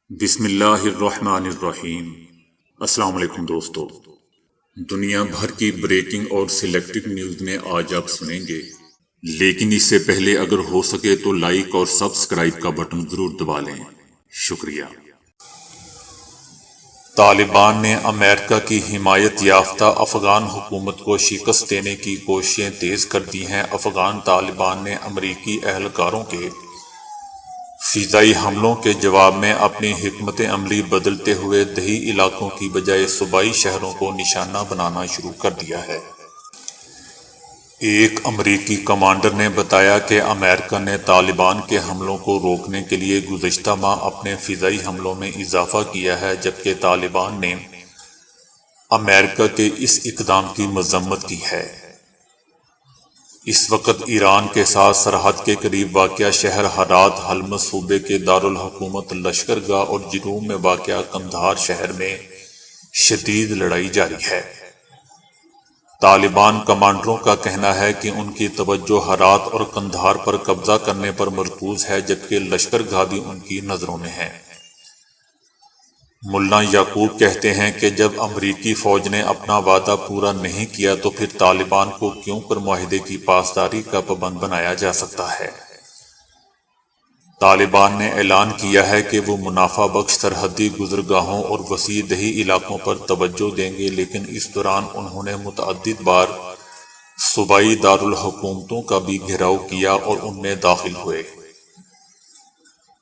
بسم اللہ الرحمن الرحیم۔ السلام علیکم دوستو، دنیا بھر کی بریکنگ اور سلیکٹڈ نیوز میں آج آپ سنیں گے، لیکن اس سے پہلے اگر ہو سکے تو لائک اور سبسکرائب کا بٹن ضرور دبا لیں۔ شکریہ۔ طالبان نے امریکہ کی حمایت یافتہ افغان حکومت کو شکست دینے کی کوششیں تیز کر دی ہیں۔ افغان طالبان نے امریکی اہلکاروں کے فضائی حملوں کے جواب میں اپنی حکمت عملی بدلتے ہوئے دیہی علاقوں کی بجائے صوبائی شہروں کو نشانہ بنانا شروع کر دیا ہے۔ ایک امریکی کمانڈر نے بتایا کہ امریکہ نے طالبان کے حملوں کو روکنے کے لیے گزشتہ ماہ اپنے فضائی حملوں میں اضافہ کیا ہے، جبکہ طالبان نے امریکہ کے اس اقدام کی مذمت کی ہے۔ اس وقت ایران کے ساتھ سرحد کے قریب واقع شہر ہرات حلمز صوبے کے دارالحکومت لشکرگاہ اور جنوب میں واقع قندھار شہر میں شدید لڑائی جاری ہے۔ طالبان کمانڈروں کا کہنا ہے کہ ان کی توجہ ہرات اور قندھار پر قبضہ کرنے پر مرکوز ہے، جبکہ لشکرگاہ بھی ان کی نظروں میں ہے۔ ملا یعقوب کہتے ہیں کہ جب امریکی فوج نے اپنا وعدہ پورا نہیں کیا تو پھر طالبان کو کیوں کر معاہدے کی پاسداری کا پابند بنایا جا سکتا ہے۔ طالبان نے اعلان کیا ہے کہ وہ منافع بخش سرحدی گزرگاہوں اور وسیع دیہی علاقوں پر توجہ دیں گے، لیکن اس دوران انہوں نے متعدد بار صوبائی دارالحکومتوں کا بھی گھیراؤ کیا اور ان میں داخل ہوئے۔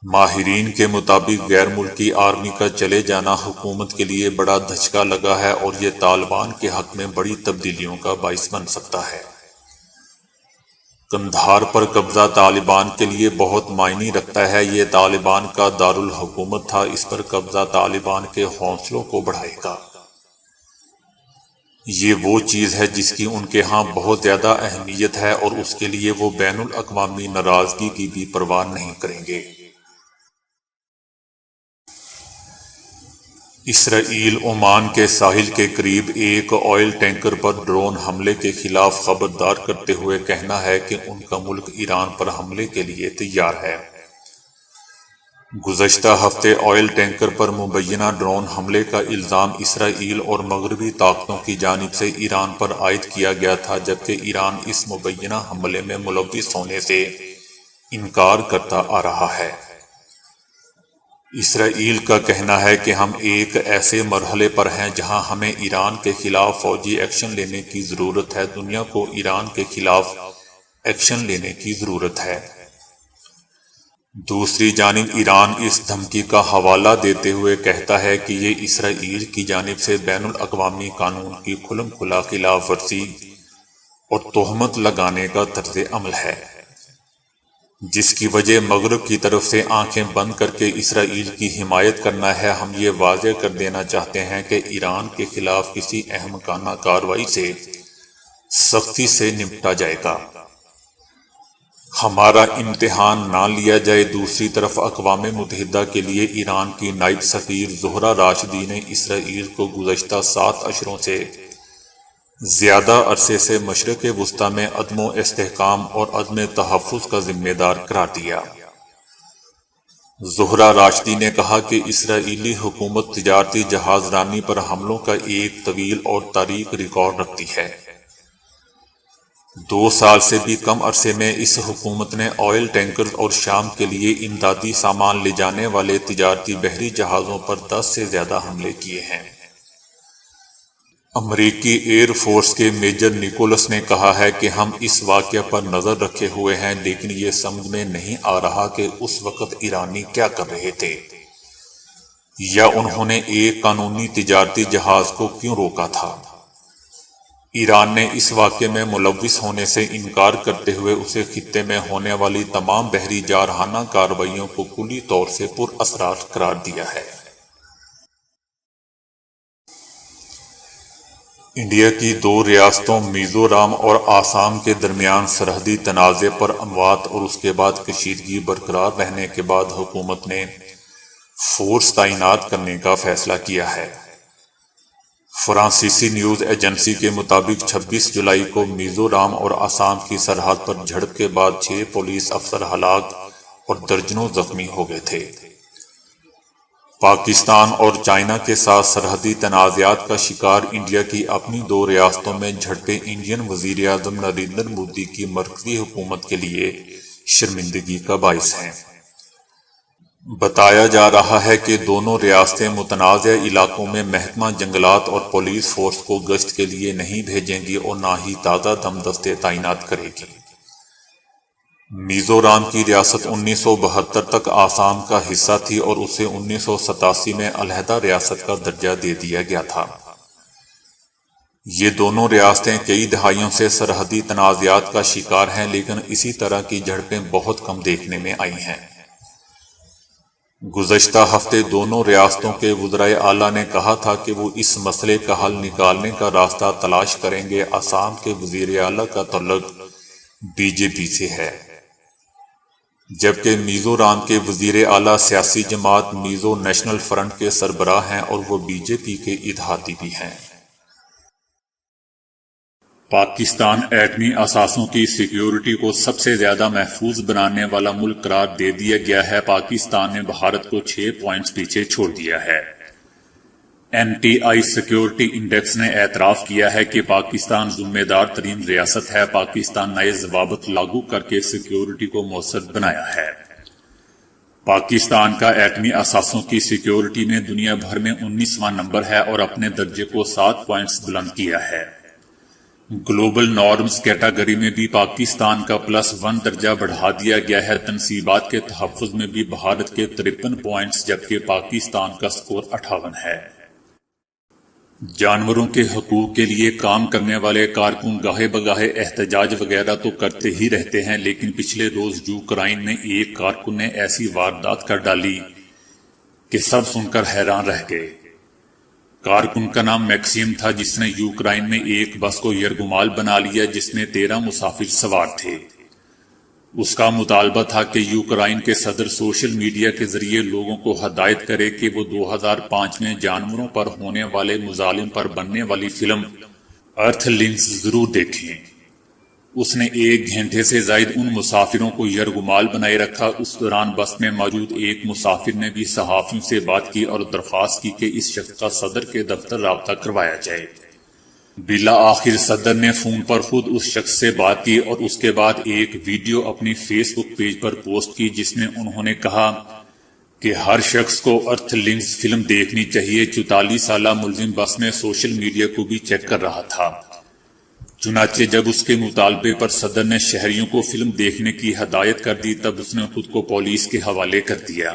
ماہرین کے مطابق غیر ملکی آرمی کا چلے جانا حکومت کے لیے بڑا دھچکا لگا ہے اور یہ طالبان کے حق میں بڑی تبدیلیوں کا باعث بن سکتا ہے۔ قندھار پر قبضہ طالبان کے لیے بہت معنی رکھتا ہے۔ یہ طالبان کا دارالحکومت تھا، اس پر قبضہ طالبان کے حوصلوں کو بڑھائے گا۔ یہ وہ چیز ہے جس کی ان کے ہاں بہت زیادہ اہمیت ہے اور اس کے لیے وہ بین الاقوامی ناراضگی کی بھی پرواہ نہیں کریں گے۔ اسرائیل عمان کے ساحل کے قریب ایک آئل ٹینکر پر ڈرون حملے کے خلاف خبردار کرتے ہوئے کہنا ہے کہ ان کا ملک ایران پر حملے کے لیے تیار ہے۔ گزشتہ ہفتے آئل ٹینکر پر مبینہ ڈرون حملے کا الزام اسرائیل اور مغربی طاقتوں کی جانب سے ایران پر عائد کیا گیا تھا، جبکہ ایران اس مبینہ حملے میں ملوث ہونے سے انکار کرتا آ رہا ہے۔ اسرائیل کا کہنا ہے کہ ہم ایک ایسے مرحلے پر ہیں جہاں ہمیں ایران کے خلاف فوجی ایکشن لینے کی ضرورت ہے۔ دنیا کو ایران کے خلاف ایکشن لینے کی ضرورت ہے۔ دوسری جانب ایران اس دھمکی کا حوالہ دیتے ہوئے کہتا ہے کہ یہ اسرائیل کی جانب سے بین الاقوامی قانون کی کھلم کھلا خلاف ورزی اور تہمت لگانے کا طرز عمل ہے، جس کی وجہ مغرب کی طرف سے آنکھیں بند کر کے اسرائیل کی حمایت کرنا ہے۔ ہم یہ واضح کر دینا چاہتے ہیں کہ ایران کے خلاف کسی احمقانہ کارروائی سے سختی سے نمٹا جائے گا۔ ہمارا امتحان نہ لیا جائے۔ دوسری طرف اقوام متحدہ کے لیے ایران کی نائب سفیر زہرہ راشدی نے اسرائیل کو گزشتہ 7 اشروں سے زیادہ عرصے سے مشرق وسطی میں عدم و استحکام اور عدم تحفظ کا ذمہ دار قرار دیا۔ زہرہ راشدی نے کہا کہ اسرائیلی حکومت تجارتی جہاز رانی پر حملوں کا ایک طویل اور تاریک ریکارڈ رکھتی ہے۔ 2 سال سے بھی کم عرصے میں اس حکومت نے آئل ٹینکرز اور شام کے لیے امدادی سامان لے جانے والے تجارتی بحری جہازوں پر 10 سے زیادہ حملے کیے ہیں۔ امریکی ایئر فورس کے میجر نیکولس نے کہا ہے کہ ہم اس واقعہ پر نظر رکھے ہوئے ہیں، لیکن یہ سمجھ میں نہیں آ رہا کہ اس وقت ایرانی کیا کر رہے تھے یا انہوں نے ایک قانونی تجارتی جہاز کو کیوں روکا تھا۔ ایران نے اس واقعے میں ملوث ہونے سے انکار کرتے ہوئے اسے خطے میں ہونے والی تمام بحری جارحانہ کارروائیوں کو کلی طور سے پر اثرات قرار دیا ہے۔ انڈیا کی 2 ریاستوں میزورام اور آسام کے درمیان سرحدی تنازع پر اموات اور اس کے بعد کشیدگی برقرار رہنے کے بعد حکومت نے فورس تعینات کرنے کا فیصلہ کیا ہے۔ فرانسیسی نیوز ایجنسی کے مطابق 26 جولائی کو میزورام اور آسام کی سرحد پر جھڑپ کے بعد 6 پولیس افسر ہلاک اور درجنوں زخمی ہو گئے تھے۔ پاکستان اور چائنا کے ساتھ سرحدی تنازعات کا شکار انڈیا کی اپنی 2 ریاستوں میں جھڑپیں انڈین وزیر اعظم نریندر مودی کی مرکزی حکومت کے لیے شرمندگی کا باعث ہیں۔ بتایا جا رہا ہے کہ دونوں ریاستیں متنازع علاقوں میں محکمہ جنگلات اور پولیس فورس کو گشت کے لیے نہیں بھیجیں گی اور نہ ہی تازہ دم دستے تعینات کرے گی۔ میزورام کی ریاست 1972 تک آسام کا حصہ تھی اور اسے 1987 میں علیحدہ ریاست کا درجہ دے دیا گیا تھا۔ یہ دونوں ریاستیں کئی دہائیوں سے سرحدی تنازعات کا شکار ہیں، لیکن اسی طرح کی جھڑپیں بہت کم دیکھنے میں آئی ہیں۔ گزشتہ ہفتے دونوں ریاستوں کے وزرائے اعلیٰ نے کہا تھا کہ وہ اس مسئلے کا حل نکالنے کا راستہ تلاش کریں گے۔ آسام کے وزیر اعلیٰ کا تعلق بی جے پی سے ہے، جبکہ میزورام کے وزیر اعلیٰ سیاسی جماعت میزو نیشنل فرنٹ کے سربراہ ہیں اور وہ بی جے پی کے اتحادی بھی ہیں۔ پاکستان ایٹمی اثاثوں کی سیکیورٹی کو سب سے زیادہ محفوظ بنانے والا ملک قرار دے دیا گیا ہے۔ پاکستان نے بھارت کو 6 پوائنٹس پیچھے چھوڑ دیا ہے۔ N T I security index نے اعتراف کیا ہے کہ پاکستان ذمہ دار ترین ریاست ہے۔ پاکستان نئے ضوابط لاگو کر کے سیکیورٹی کو مؤثر بنایا ہے۔ پاکستان کا ایٹمی اثاثوں کی سیکیورٹی میں دنیا بھر میں 19واں نمبر ہے اور اپنے درجے کو 7 پوائنٹس بلند کیا ہے۔ گلوبل نارمز کیٹاگری میں بھی پاکستان کا +1 درجہ بڑھا دیا گیا ہے۔ تنصیبات کے تحفظ میں بھی بھارت کے 53 پوائنٹس جبکہ پاکستان کا سکور 58 ہے۔ جانوروں کے حقوق کے لیے کام کرنے والے کارکن گاہے بگاہے احتجاج وغیرہ تو کرتے ہی رہتے ہیں، لیکن پچھلے روز یوکرائن میں ایک کارکن نے ایسی واردات کر ڈالی کہ سب سن کر حیران رہ گئے۔ کارکن کا نام میکسیم تھا، جس نے یوکرائن میں ایک بس کو یرغمال بنا لیا جس میں 13 مسافر سوار تھے۔ اس کا مطالبہ تھا کہ یوکرائن کے صدر سوشل میڈیا کے ذریعے لوگوں کو ہدایت کرے کہ وہ 2005 میں جانوروں پر ہونے والے مظالم پر بننے والی فلم ارتھ لنکس ضرور دیکھیں۔ اس نے 1 گھنٹے سے زائد ان مسافروں کو یرغمال بنائے رکھا۔ اس دوران بس میں موجود ایک مسافر نے بھی صحافیوں سے بات کی اور درخواست کی کہ اس شخص کا صدر کے دفتر رابطہ کروایا جائے۔ بالآخر صدر نے فون پر خود اس شخص سے بات کی اور اس کے بعد ایک ویڈیو اپنی فیس بک پیج پر پوسٹ کی، جس میں انہوں نے کہا کہ ہر شخص کو ارتھ لنکس فلم دیکھنی چاہیے۔ 44 سالہ ملزم بس میں سوشل میڈیا کو بھی چیک کر رہا تھا۔ چنانچہ جب اس کے مطالبے پر صدر نے شہریوں کو فلم دیکھنے کی ہدایت کر دی، تب اس نے خود کو پولیس کے حوالے کر دیا۔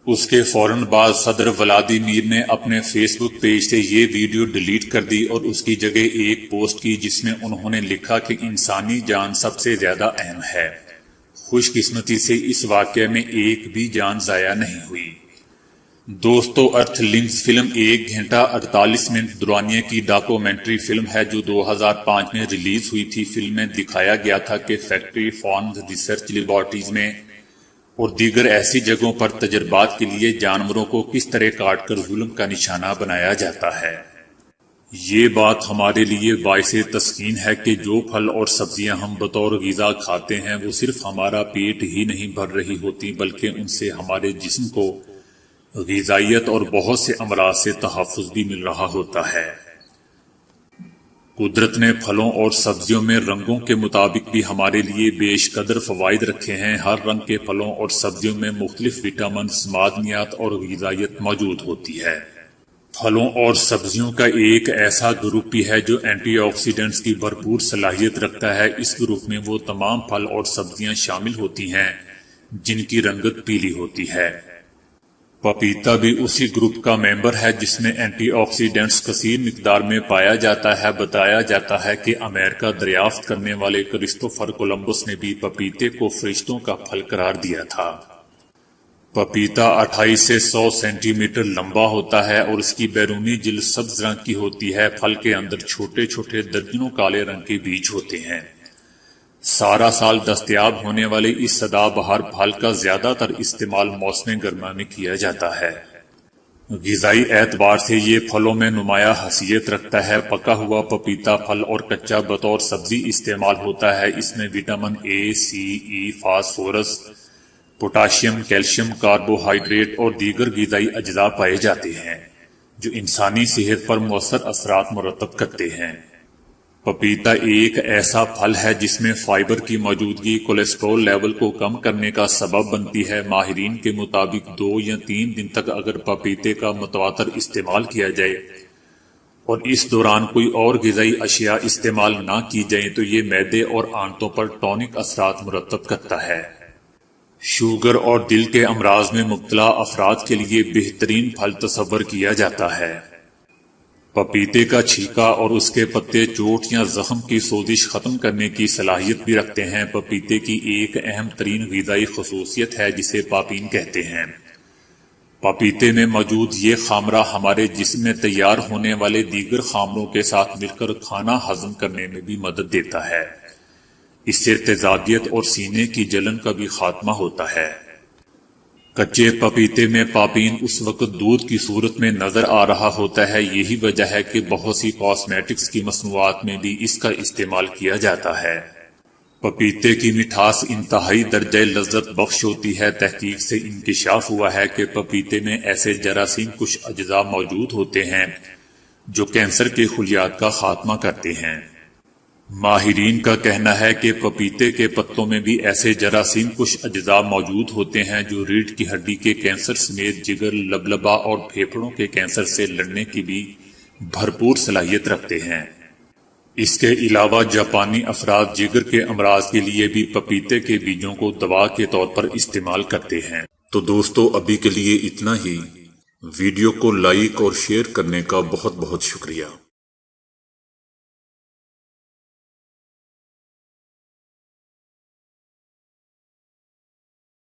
اس کے فوراً بعد صدر ولادیمیر نے اپنے فیس بک پیج سے یہ ویڈیو ڈیلیٹ کر دی اور اس کی جگہ ایک پوسٹ کی جس میں انہوں نے لکھا کہ انسانی جان سب سے زیادہ اہم ہے۔ خوش قسمتی سے اس واقعے میں ایک بھی جان ضائع نہیں ہوئی۔ دوستو، ارتھ لنکس فلم 1 گھنٹہ 48 منٹ دورانیے کی ڈاکومنٹری فلم ہے جو 2005 میں ریلیز ہوئی تھی۔ فلم میں دکھایا گیا تھا کہ فیکٹری فارمز، ریسرچ لیبارٹریز میں اور دیگر ایسی جگہوں پر تجربات کے لیے جانوروں کو کس طرح کاٹ کر ظلم کا نشانہ بنایا جاتا ہے۔ یہ بات ہمارے لیے باعث تسکین ہے کہ جو پھل اور سبزیاں ہم بطور غذا کھاتے ہیں وہ صرف ہمارا پیٹ ہی نہیں بھر رہی ہوتی، بلکہ ان سے ہمارے جسم کو غذائیت اور بہت سے امراض سے تحفظ بھی مل رہا ہوتا ہے۔ قدرت نے پھلوں اور سبزیوں میں رنگوں کے مطابق بھی ہمارے لیے بیش قدر فوائد رکھے ہیں۔ ہر رنگ کے پھلوں اور سبزیوں میں مختلف وٹامنز، معدنیات اور غذائیت موجود ہوتی ہے۔ پھلوں اور سبزیوں کا ایک ایسا گروپ بھی ہے جو اینٹی آکسیڈنٹس کی بھرپور صلاحیت رکھتا ہے۔ اس گروپ میں وہ تمام پھل اور سبزیاں شامل ہوتی ہیں جن کی رنگت پیلی ہوتی ہے۔ پپیتا بھی اسی گروپ کا ممبر ہے جس میں اینٹی آکسیڈنٹس کثیر مقدار میں پایا جاتا ہے۔ بتایا جاتا ہے کہ امریکہ دریافت کرنے والے کرسٹوفر کولمبس نے بھی پپیتے کو فرشتوں کا پھل قرار دیا تھا۔ پپیتا 28 سے 100 سینٹی میٹر لمبا ہوتا ہے اور اس کی بیرونی جلد سبز رنگ کی ہوتی ہے۔ پھل کے اندر چھوٹے چھوٹے درجنوں کالے رنگ کے بیج ہوتے ہیں۔ سارا سال دستیاب ہونے والے اس سدا بہار پھل کا زیادہ تر استعمال موسم گرما میں کیا جاتا ہے۔ غذائی اعتبار سے یہ پھلوں میں نمایاں حیثیت رکھتا ہے۔ پکا ہوا پپیتا پھل اور کچا بطور سبزی استعمال ہوتا ہے۔ اس میں vitamin A, C, E, phosphorus, potassium, calcium, carbohydrate اور دیگر غذائی اجزاء پائے جاتے ہیں جو انسانی صحت پر مؤثر اثرات مرتب کرتے ہیں۔ پپیتا ایک ایسا پھل ہے جس میں فائبر کی موجودگی کولیسٹرول لیول کو کم کرنے کا سبب بنتی ہے۔ ماہرین کے مطابق 2 یا 3 دن تک اگر پپیتے کا متواتر استعمال کیا جائے اور اس دوران کوئی اور غذائی اشیاء استعمال نہ کی جائیں تو یہ معدے اور آنتوں پر ٹونک اثرات مرتب کرتا ہے۔ شوگر اور دل کے امراض میں مبتلا افراد کے لیے بہترین پھل تصور کیا جاتا ہے۔ پپیتے کا چھلکا اور اس کے پتے چوٹ یا زخم کی سوزش ختم کرنے کی صلاحیت بھی رکھتے ہیں۔ پپیتے کی ایک اہم ترین غذائی خصوصیت ہے جسے پاپین کہتے ہیں۔ پپیتے میں موجود یہ خامرہ ہمارے جسم میں تیار ہونے والے دیگر خامروں کے ساتھ مل کر کھانا ہضم کرنے میں بھی مدد دیتا ہے۔ اس سے تیزابیت اور سینے کی جلن کا بھی خاتمہ ہوتا ہے۔ کچے پپیتے میں پاپین اس وقت دودھ کی صورت میں نظر آ رہا ہوتا ہے۔ یہی وجہ ہے کہ بہت سی کاسمیٹکس کی مصنوعات میں بھی اس کا استعمال کیا جاتا ہے۔ پپیتے کی مٹھاس انتہائی درجہ لذت بخش ہوتی ہے۔ تحقیق سے انکشاف ہوا ہے کہ پپیتے میں ایسے جراثیم کش اجزاء موجود ہوتے ہیں جو کینسر کے خلیات کا خاتمہ کرتے ہیں۔ ماہرین کا کہنا ہے کہ پپیتے کے پتوں میں بھی ایسے جراثیم کش اجزاء موجود ہوتے ہیں جو ریڑھ کی ہڈی کے کینسر سمیت جگر، لبلبہ اور پھیپھڑوں کے کینسر سے لڑنے کی بھی بھرپور صلاحیت رکھتے ہیں۔ اس کے علاوہ جاپانی افراد جگر کے امراض کے لیے بھی پپیتے کے بیجوں کو دوا کے طور پر استعمال کرتے ہیں۔ تو دوستو ابھی کے لیے اتنا ہی۔ ویڈیو کو لائک اور شیئر کرنے کا بہت بہت شکریہ۔